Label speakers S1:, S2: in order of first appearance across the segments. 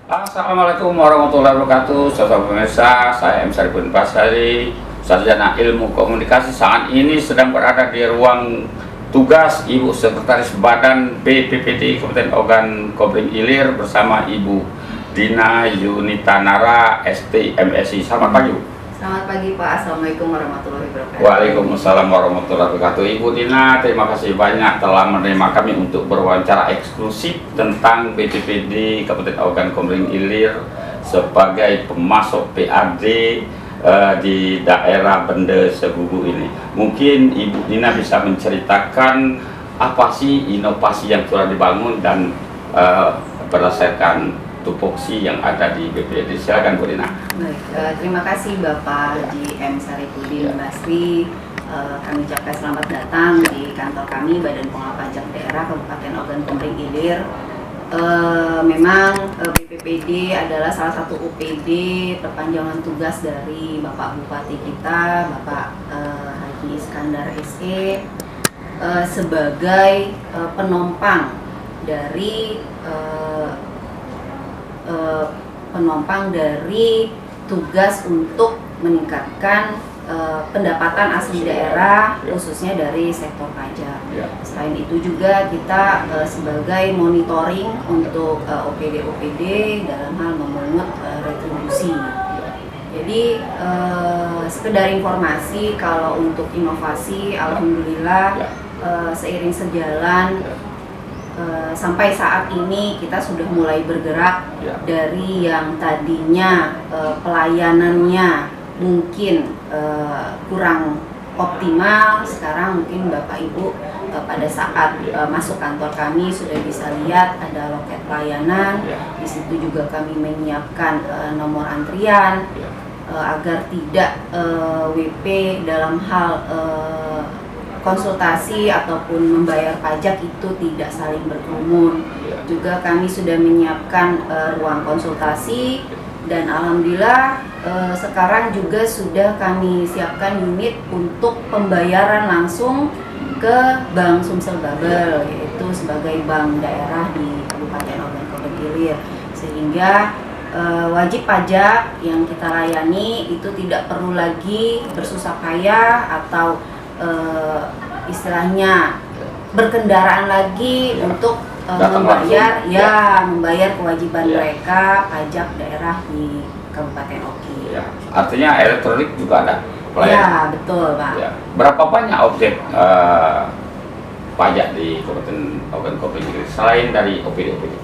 S1: Assalamualaikum warahmatullahi wabarakatuh. Sahabat pemirsa, saya M. Saripudin Basari, sarjana ilmu komunikasi. Saat ini sedang berada di ruang tugas Ibu Sekretaris Badan BPPD Kabupaten Ogan Komering Ilir bersama Ibu Dina Yunitanara ST MSI. Selamat pagi, Bu.
S2: Selamat pagi Pak, Assalamualaikum warahmatullahi wabarakatuh.
S1: Waalaikumsalam warahmatullahi wabarakatuh. Ibu Dina, terima kasih banyak telah menerima kami untuk berwawancara eksklusif tentang BPPD Kabupaten Ogan Komering Ilir sebagai pemasok PAD di daerah Bende Sebubu ini. Mungkin Ibu Dina bisa menceritakan apa sih inovasi yang telah dibangun dan berdasarkan tupoksi yang ada di BPPD. Silakan Bu Dina.
S2: Baik, terima kasih Bapak Haji M. Saripudin Basri. Kami ucapkan selamat datang di kantor kami Badan Pengelola Pajak Daerah Kabupaten Ogan Komering Ilir. Memang BPPD adalah salah satu OPD perpanjangan tugas dari Bapak Bupati kita, Bapak Haji Iskandar SE, sebagai penompang dari tugas untuk meningkatkan pendapatan asli daerah, khususnya dari sektor pajak. Selain itu juga kita sebagai monitoring untuk OPD-OPD dalam hal memungut retribusi. Jadi sekedar informasi, kalau untuk inovasi, alhamdulillah seiring sejalan sampai saat ini kita sudah mulai bergerak dari yang tadinya pelayanannya mungkin kurang optimal. Sekarang mungkin Bapak Ibu pada saat masuk kantor kami sudah bisa lihat ada loket pelayanan. Di situ juga kami menyiapkan nomor antrian agar tidak WP dalam hal konsultasi ataupun membayar pajak itu tidak saling berkerumun. Juga kami sudah menyiapkan ruang konsultasi, dan alhamdulillah sekarang juga sudah kami siapkan unit untuk pembayaran langsung ke Bank Sumsel Babel, yaitu sebagai bank daerah di Kabupaten Ogan Komering Ilir, sehingga wajib pajak yang kita layani itu tidak perlu lagi bersusah payah atau istilahnya berkendaraan lagi untuk membayar kewajiban mereka pajak daerah di Kabupaten Oki.
S1: Artinya elektronik juga ada pelayanan.
S2: Ya, betul Pak.
S1: Berapa banyak objek pajak di Kabupaten Ogan Komering Ilir selain dari OPD-OPD?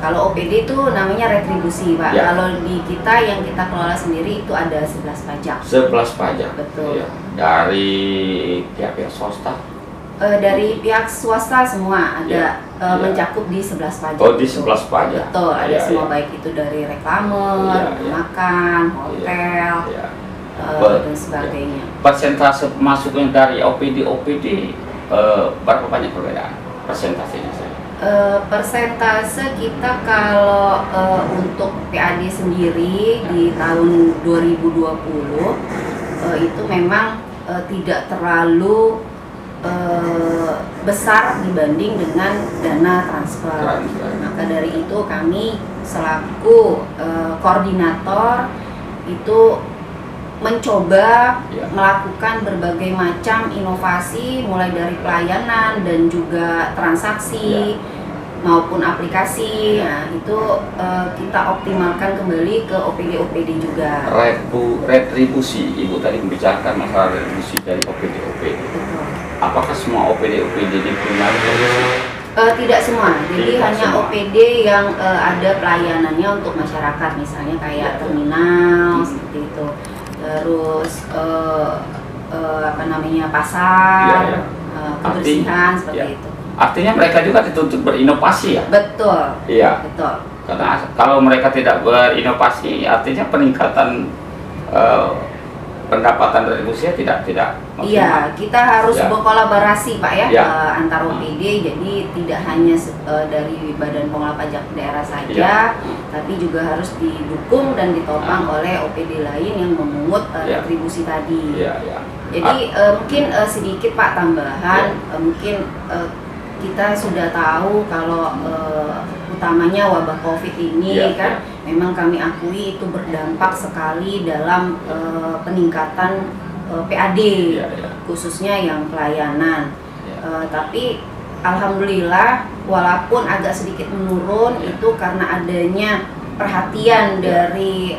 S2: Kalau OPD itu namanya retribusi Pak. Kalau di kita yang kita kelola sendiri itu ada 11 pajak.
S1: 11 pajak.
S2: Betul.
S1: Dari pihak swasta?
S2: Dari pihak swasta semua ada mencakup di 11 pajak.
S1: Oh, di 11 pajak.
S2: Betul, ada semua baik itu dari reklame, makan, hotel, dan sebagainya.
S1: Persentase masuknya dari OPD berapa banyak perbedaan persentasenya?
S2: Persentase kita kalau untuk PAD sendiri di tahun 2020 itu memang tidak terlalu besar dibanding dengan dana transfer. Maka dari itu kami selaku koordinator itu mencoba melakukan berbagai macam inovasi, mulai dari pelayanan dan juga transaksi maupun aplikasi. Nah, itu kita optimalkan kembali ke OPD-OPD juga.
S1: Retribusi, Ibu tadi membicarakan masalah retribusi dari OPD-OPD. Apakah semua OPD-OPD ini punya retribusi?
S2: Tidak semua, jadi hanya semua. OPD yang ada pelayanannya untuk masyarakat, misalnya kayak terminal seperti itu. Terus pasar, kebersihan seperti itu.
S1: Artinya mereka juga dituntut berinovasi ya?
S2: Betul.
S1: Iya.
S2: Betul.
S1: Karena kalau mereka tidak berinovasi, artinya peningkatan pendapatan retribusinya tidak maksimal.
S2: Iya, kita harus berkolaborasi Pak antar OPD, jadi tidak hanya dari Badan Pengelola Pajak Daerah saja, tapi juga harus didukung dan ditopang oleh OPD lain yang memungut retribusi tadi. Jadi mungkin sedikit Pak tambahan, mungkin kita sudah tahu kalau utamanya wabah COVID ini kan memang kami akui itu berdampak sekali dalam peningkatan PAD khususnya yang pelayanan. Tapi alhamdulillah walaupun agak sedikit menurun itu karena adanya perhatian dari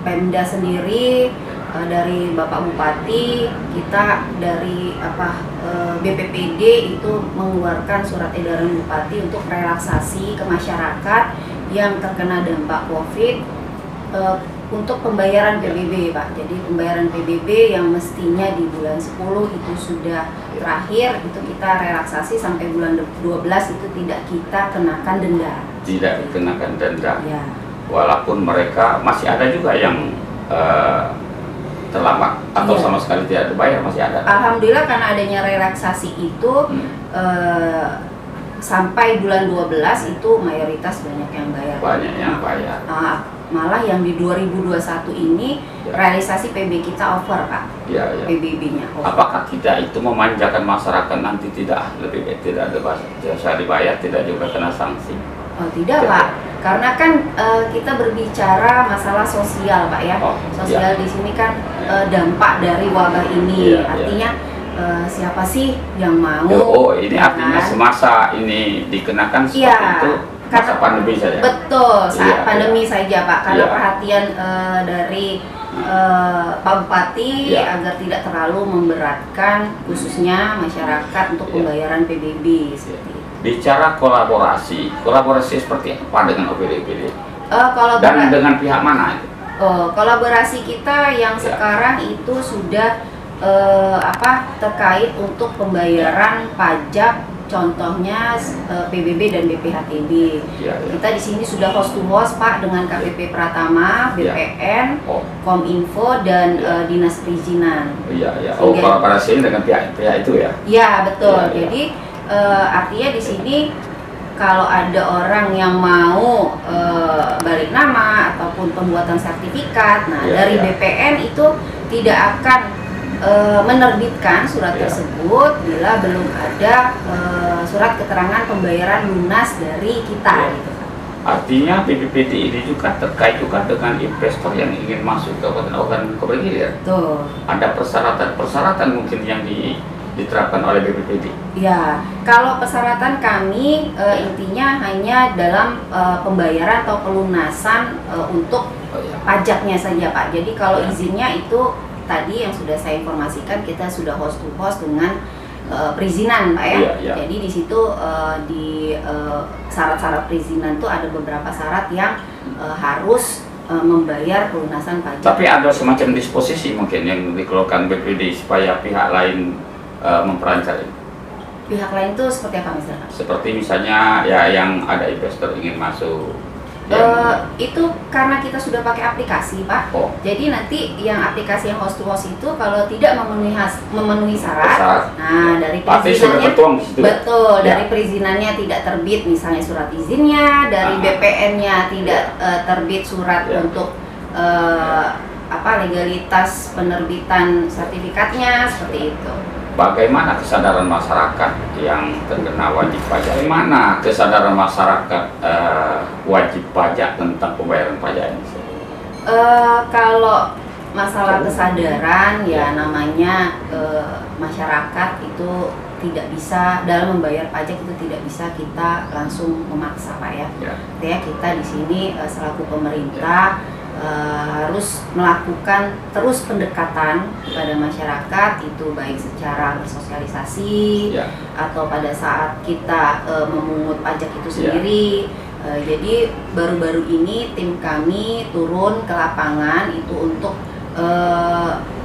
S2: Pemda sendiri, dari Bapak Bupati, kita dari BPPD itu mengeluarkan surat edaran Bupati untuk relaksasi ke masyarakat yang terkena dampak COVID untuk pembayaran PBB, Pak. Jadi pembayaran PBB yang mestinya di bulan 10 itu sudah terakhir, itu kita relaksasi sampai bulan 12 itu tidak kita kenakan denda.
S1: Tidak dikenakan denda.
S2: Ya.
S1: Walaupun mereka masih ada juga yang terlambat atau sama sekali tidak dibayar, masih ada.
S2: Alhamdulillah karena adanya relaksasi itu sampai bulan 12 itu mayoritas banyak yang bayar.
S1: Banyak yang bayar.
S2: Malah yang di 2021 ini realisasi PB kita over, Pak. PBB-nya over.
S1: Apakah tidak itu memanjakan masyarakat nanti tidak lebih tidak bisa dibayar, tidak juga kena sanksi?
S2: Oh, tidak, Pak. Karena kan kita berbicara masalah sosial, Pak ya. Sosial di sini kan dampak dari wabah ini. Artinya siapa sih yang mau?
S1: Ini artinya semasa ini dikenakan seperti itu. Masa pandemi saja.
S2: Betul, saat pandemi saja, Pak. Karena perhatian dari Pak Bupati agar tidak terlalu memberatkan khususnya masyarakat untuk pembayaran PBB seperti itu.
S1: Bicara kolaborasi seperti apa dengan OPD-OPD? Dan dengan pihak mana itu?
S2: Kolaborasi kita yang sekarang itu sudah terkait untuk pembayaran pajak. Contohnya PBB dan BPHTB. Kita di sini sudah host to host, Pak, dengan KPP Pratama, BPN, Kominfo dan Dinas Perizinan.
S1: Kolaborasi dengan pihak itu ya?
S2: Iya, betul. Jadi artinya di sini kalau ada orang yang mau balik nama ataupun pembuatan sertifikat, dari BPN itu tidak akan menerbitkan surat tersebut bila belum ada surat keterangan pembayaran lunas dari kita. Gitu.
S1: Artinya BPPD ini juga terkait juga dengan investor yang ingin masuk ke Kabupaten Ogan Komering Ilir. Ada persyaratan mungkin yang diterapkan oleh BPPD. Ya,
S2: kalau persyaratan kami intinya hanya dalam pembayaran atau pelunasan untuk pajaknya saja, Pak. Jadi kalau izinnya itu tadi yang sudah saya informasikan, kita sudah host to host dengan perizinan, Pak ya. Jadi di situ di syarat-syarat perizinan itu ada beberapa syarat yang harus membayar pelunasan pajak.
S1: Tapi ada semacam disposisi mungkin yang dikeluarkan BPD supaya pihak lain memperancar ini.
S2: Pihak lain itu seperti apa misalnya?
S1: Seperti misalnya yang ada investor ingin masuk.
S2: Itu karena kita sudah pakai aplikasi, Pak. Jadi nanti yang aplikasi yang host to host itu kalau tidak memenuhi syarat, dari perizinannya dari perizinannya tidak terbit misalnya surat izinnya, dari BPN-nya tidak terbit surat untuk legalitas penerbitan sertifikatnya, seperti itu.
S1: Bagaimana kesadaran masyarakat yang terkena wajib pajak? Bagaimana kesadaran masyarakat wajib pajak tentang pembayaran pajak ini?
S2: Kalau masalah kesadaran namanya masyarakat itu tidak bisa dalam membayar pajak itu tidak bisa kita langsung memaksa, Pak ya. Kita di sini selaku pemerintah harus melakukan terus pendekatan kepada masyarakat, itu baik secara bersosialisasi atau pada saat kita memungut pajak itu sendiri. Jadi baru-baru ini tim kami turun ke lapangan itu untuk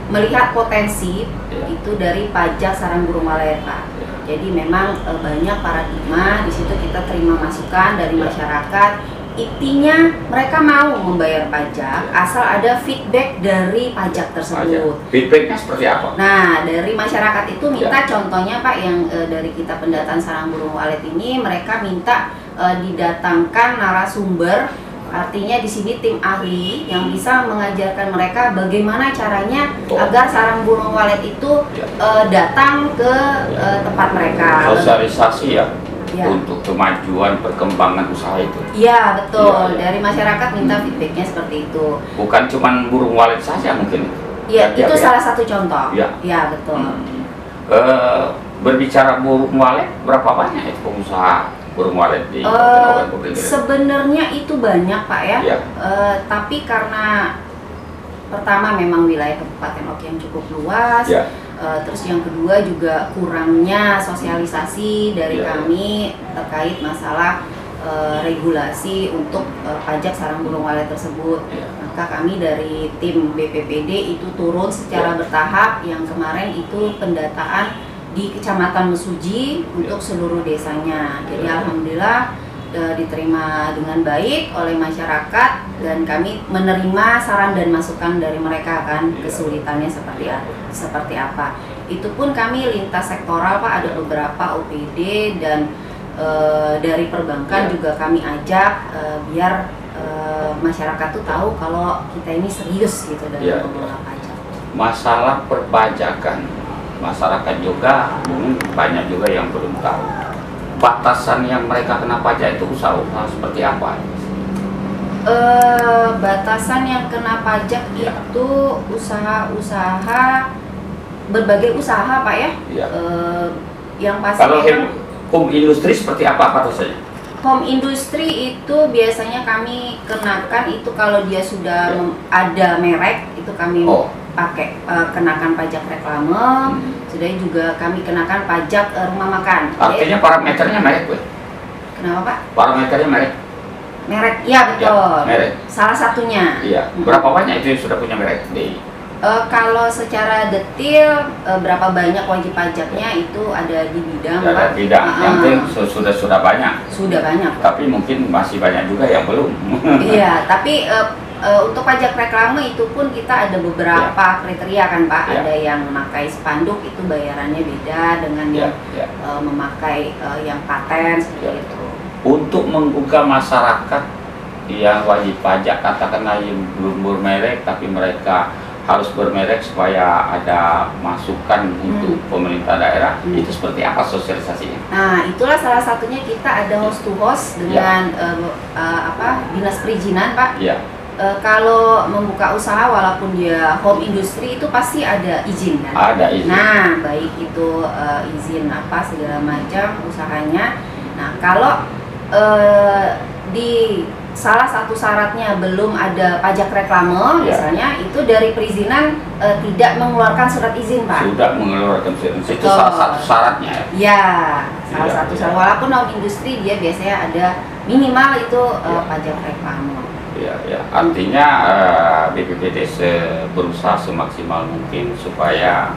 S2: melihat potensi itu dari pajak sarang burung maleo, Pak. Jadi memang banyak paradigma di situ, kita terima masukan dari masyarakat. Intinya mereka mau membayar pajak asal ada feedback dari pajak tersebut.
S1: Feedbacknya seperti apa?
S2: Nah, dari masyarakat itu minta contohnya, Pak, yang dari kita pendataan sarang burung walet ini, mereka minta didatangkan narasumber Artinya di sini tim ahli yang bisa mengajarkan mereka bagaimana caranya agar sarang burung walet itu datang ke tempat mereka.
S1: Sosialisasi ya,
S2: Ya.
S1: untuk kemajuan perkembangan usaha itu.
S2: Iya betul.
S1: Ya.
S2: Dari masyarakat minta feedbacknya seperti itu.
S1: Bukan cuma burung walet saja mungkin.
S2: Iya, itu
S1: ya.
S2: salah satu contoh.
S1: Ya.
S2: Ya betul.
S1: Berbicara burung walet, berapa banyak itu pengusaha burung walet di Kabupaten Ogan Komering Ilir?
S2: Sebenarnya itu banyak Pak ya.
S1: Ya.
S2: Tapi karena pertama memang wilayah Kabupaten Oki yang cukup luas.
S1: Ya.
S2: Terus yang kedua juga kurangnya sosialisasi dari
S1: Ya.
S2: kami terkait masalah regulasi untuk pajak sarang burung walet tersebut.
S1: Ya.
S2: Maka kami dari tim BPPD itu turun secara bertahap. Yang kemarin itu pendataan di Kecamatan Mesuji untuk seluruh desanya. Jadi alhamdulillah diterima dengan baik oleh masyarakat dan kami menerima saran dan masukan dari mereka kan kesulitannya seperti apa. Itu pun kami lintas sektoral Pak, ada beberapa OPD dan dari perbankan juga kami ajak biar masyarakat tuh tahu kalau kita ini serius gitu dalam mengelola pajak.
S1: Masalah perpajakan, masyarakat juga mungkin banyak juga yang belum tahu batasan yang mereka kena pajak itu usaha-usaha seperti apa?
S2: Batasan yang kena pajak itu usaha-usaha, berbagai usaha Pak ya. Yang pasti
S1: kalau home industri seperti apa saja?
S2: Home industry itu biasanya kami kenakan itu kalau dia sudah ada merek itu kami pakai kenakan pajak reklame. Sudah juga kami kenakan pajak rumah makan.
S1: Artinya parameternya merek, Bu?
S2: Kenapa Pak?
S1: Parameternya merek.
S2: Merek, iya betul.
S1: Ya, merek.
S2: Salah satunya.
S1: Iya. Berapa banyak itu yang sudah punya merek di?
S2: Kalau secara detail berapa banyak wajib pajaknya itu ada di bidang Pak.
S1: Bidang. Yang penting sudah banyak.
S2: Sudah banyak.
S1: Tapi mungkin masih banyak juga yang belum.
S2: Iya, tapi untuk pajak reklame itu pun kita ada beberapa kriteria kan Pak. Ada yang memakai spanduk itu bayarannya beda dengan yang memakai yang paten seperti itu.
S1: Untuk menggugah masyarakat yang wajib pajak katakanlah yang belum bermerek tapi mereka harus bermerek supaya ada masukan untuk pemerintah daerah, itu seperti apa sosialisasinya?
S2: Nah, itulah salah satunya kita ada host to host dengan dinas perizinan Pak. Kalau membuka usaha walaupun dia home industry itu pasti ada izin kan?
S1: Ada izin.
S2: Nah, baik itu izin apa segala macam usahanya. Nah, kalau di salah satu syaratnya belum ada pajak reklame, misalnya itu dari perizinan tidak mengeluarkan surat izin Pak.
S1: Sudah mengeluarkan surat izin, itu salah satu syaratnya.
S2: Ya, salah satu syarat. Walaupun home industry dia biasanya ada minimal itu pajak reklame.
S1: Ya. Artinya BPPD berusaha semaksimal mungkin supaya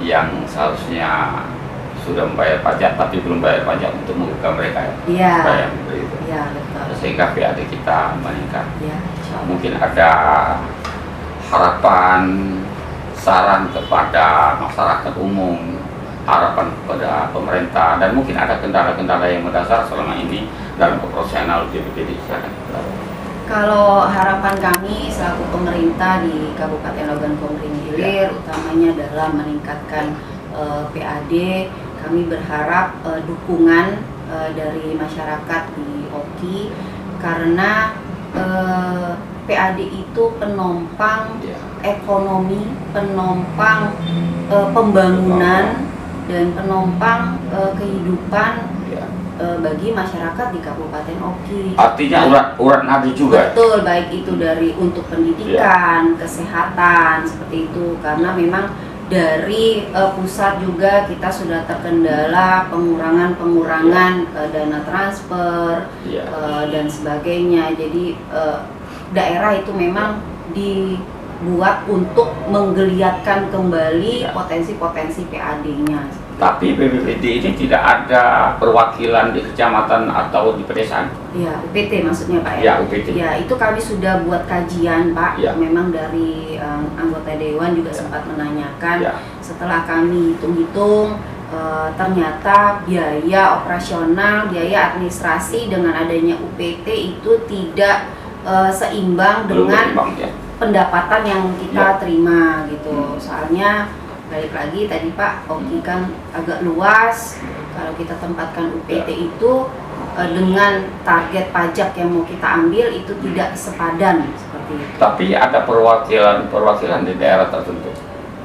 S1: yang seharusnya sudah membayar pajak tapi belum bayar pajak untuk membuka mereka supaya begitu.
S2: Iya, betul.
S1: Sehingga PAD kita meningkat.
S2: Ya,
S1: mungkin ada harapan, saran kepada masyarakat umum, harapan kepada pemerintah, dan mungkin ada kendala-kendala yang mendasar selama ini dalam operasional BPPD.
S2: Kalau harapan kami selaku pemerintah di Kabupaten Ogan Komering Ilir utamanya adalah meningkatkan PAD. Kami berharap dukungan dari masyarakat di Oki karena PAD itu penopang ekonomi, penopang pembangunan dan penopang kehidupan bagi masyarakat di Kabupaten Oki.
S1: Artinya urat nadi juga.
S2: Betul, baik itu dari untuk pendidikan, kesehatan seperti itu karena memang dari pusat juga kita sudah terkendala pengurangan dana transfer dan sebagainya. Jadi daerah itu memang dibuat untuk menggeliatkan kembali potensi-potensi PAD-nya.
S1: Tapi BPPD ini tidak ada perwakilan di kecamatan atau di pedesaan?
S2: Ya, UPT maksudnya Pak ya?
S1: Ya, UPT.
S2: Ya, itu kami sudah buat kajian Pak. Memang dari anggota Dewan juga sempat menanyakan. Setelah kami hitung-hitung, ternyata biaya operasional, biaya administrasi dengan adanya UPT itu tidak seimbang
S1: Belum
S2: dengan
S1: berimbang, ya.
S2: pendapatan yang kita
S1: Ya.
S2: terima gitu. Soalnya balik lagi tadi Pak Oki kan agak luas. Kalau kita tempatkan UPT
S1: Ya.
S2: itu dengan target pajak yang mau kita ambil itu tidak sepadan seperti itu.
S1: Tapi ada perwakilan di daerah tertentu.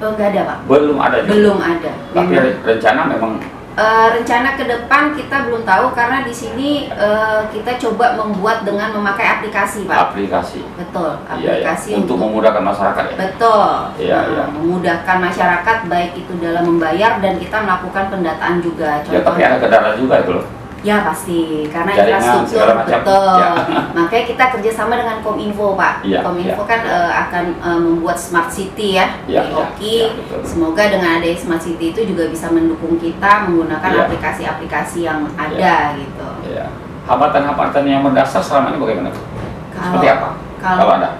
S2: Enggak ada Pak.
S1: Belum ada juga.
S2: Belum ada.
S1: Tapi
S2: Memang.
S1: rencana memang
S2: Rencana ke depan kita belum tahu karena di sini kita coba membuat dengan memakai aplikasi Pak.
S1: aplikasi.
S2: Betul,
S1: Iya, ya.
S2: aplikasi
S1: Untuk memudahkan masyarakat ya.
S2: betul.
S1: Iya, iya.
S2: Memudahkan masyarakat baik itu dalam membayar dan kita melakukan pendataan juga.
S1: Ya, tapi ada kendala juga itu loh.
S2: Ya pasti, karena
S1: Jaringan,
S2: infrastruktur
S1: segala macam.
S2: betul.
S1: Ya.
S2: Makanya kita kerjasama dengan Kominfo Pak.
S1: Iya,
S2: Kominfo
S1: iya.
S2: kan akan membuat smart city ya
S1: Iya,
S2: di
S1: iya,
S2: Oki.
S1: iya, betul.
S2: Semoga dengan adanya smart city itu juga bisa mendukung kita menggunakan
S1: Iya.
S2: aplikasi-aplikasi yang ada gitu.
S1: Ya. Hambatan-hambatan yang mendasar selama ini bagaimana? Seperti apa? Kalau ada?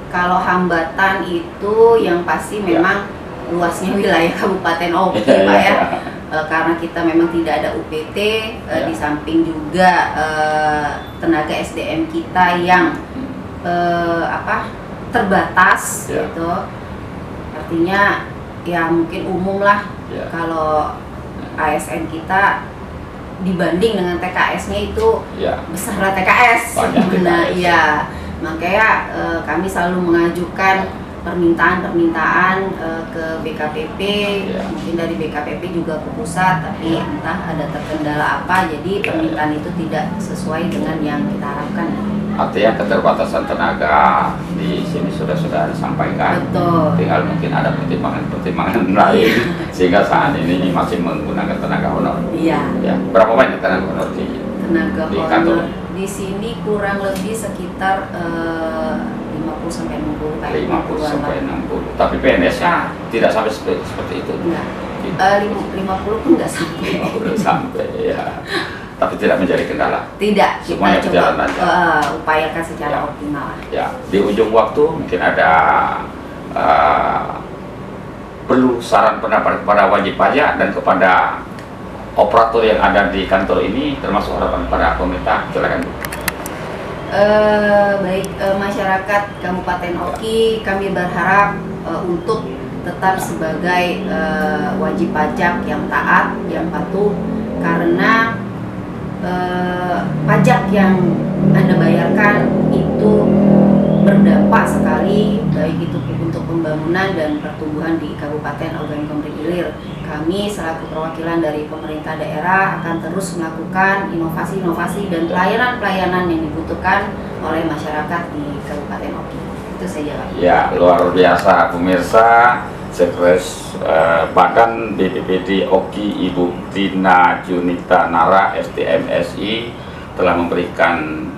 S2: Kalau hambatan itu yang pasti
S1: Ya.
S2: memang luasnya wilayah Kabupaten Oki
S1: Iya,
S2: Pak
S1: iya,
S2: ya.
S1: iya.
S2: Karena kita memang tidak ada UPT,
S1: Ya.
S2: di samping juga tenaga SDM kita yang terbatas
S1: Ya.
S2: gitu. Artinya ya mungkin umum lah
S1: Ya.
S2: kalau ASN kita dibanding dengan TKS-nya itu
S1: Ya.
S2: besar lah TKS.
S1: Banyak
S2: Nah,
S1: TKS.
S2: iya. Makanya kami selalu mengajukan permintaan ke BKPP,
S1: Ya.
S2: mungkin dari BKPP juga ke pusat, tapi entah ada terkendala apa, jadi permintaan itu tidak sesuai dengan yang kita harapkan.
S1: Artinya keterbatasan tenaga di sini sudah disampaikan.
S2: Betul.
S1: Tinggal mungkin ada pertimbangan lain sehingga saat ini masih menggunakan tenaga honor.
S2: Iya.
S1: Ya. Berapa banyak tenaga honor di
S2: Tenaga
S1: Di kantor.
S2: honor di sini kurang lebih sekitar 50 sampai 60 kayak
S1: 50
S2: 60-an
S1: sampai
S2: lah.
S1: 60. Tapi PNS-nya tidak sampai seperti itu.
S2: Enggak. 50 pun nggak sampai.
S1: 50 sampai ya. Tapi tidak menjadi kendala.
S2: Tidak,
S1: Semuanya
S2: kita
S1: berjalan
S2: coba
S1: lancar.
S2: upayakan secara
S1: Ya.
S2: optimal.
S1: Ya, di ujung waktu mungkin ada perlu saran pendapat kepada wajib pajak dan kepada operator yang ada di kantor ini, termasuk harapan pada pemerintah. Silakan Bu.
S2: Baik, masyarakat Kabupaten Oki, kami berharap untuk tetap sebagai wajib pajak yang taat, yang patuh, karena pajak yang Anda bayarkan itu berdampak sekali, baik itu untuk pembangunan dan pertumbuhan di Kabupaten Ogan Komering Ilir. Kami selaku perwakilan dari pemerintah daerah akan terus melakukan inovasi-inovasi dan pelayanan-pelayanan yang dibutuhkan oleh masyarakat di Kabupaten Oki. Itu saja Pak.
S1: Ya, luar biasa pemirsa. Sekretaris Badan BPPD Oki Ibu Tina Junita Nara STMSI telah memberikan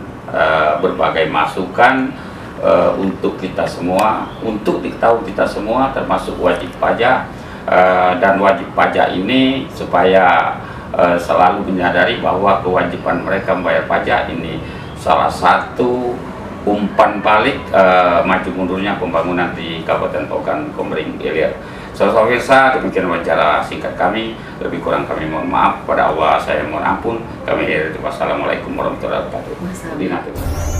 S1: berbagai masukan untuk kita semua, untuk diketahui kita semua, termasuk wajib pajak. Dan wajib pajak ini supaya selalu menyadari bahwa kewajiban mereka membayar pajak ini salah satu umpan balik maju mundurnya pembangunan di Kabupaten Ogan Komering Ilir. Saudara pemirsa, demikian wawancara singkat kami. Lebih kurang kami mohon maaf, pada Allah saya mohon ampun. Kami akhiri. Wassalamualaikum warahmatullahi wabarakatuh.
S2: Wassalamualaikum.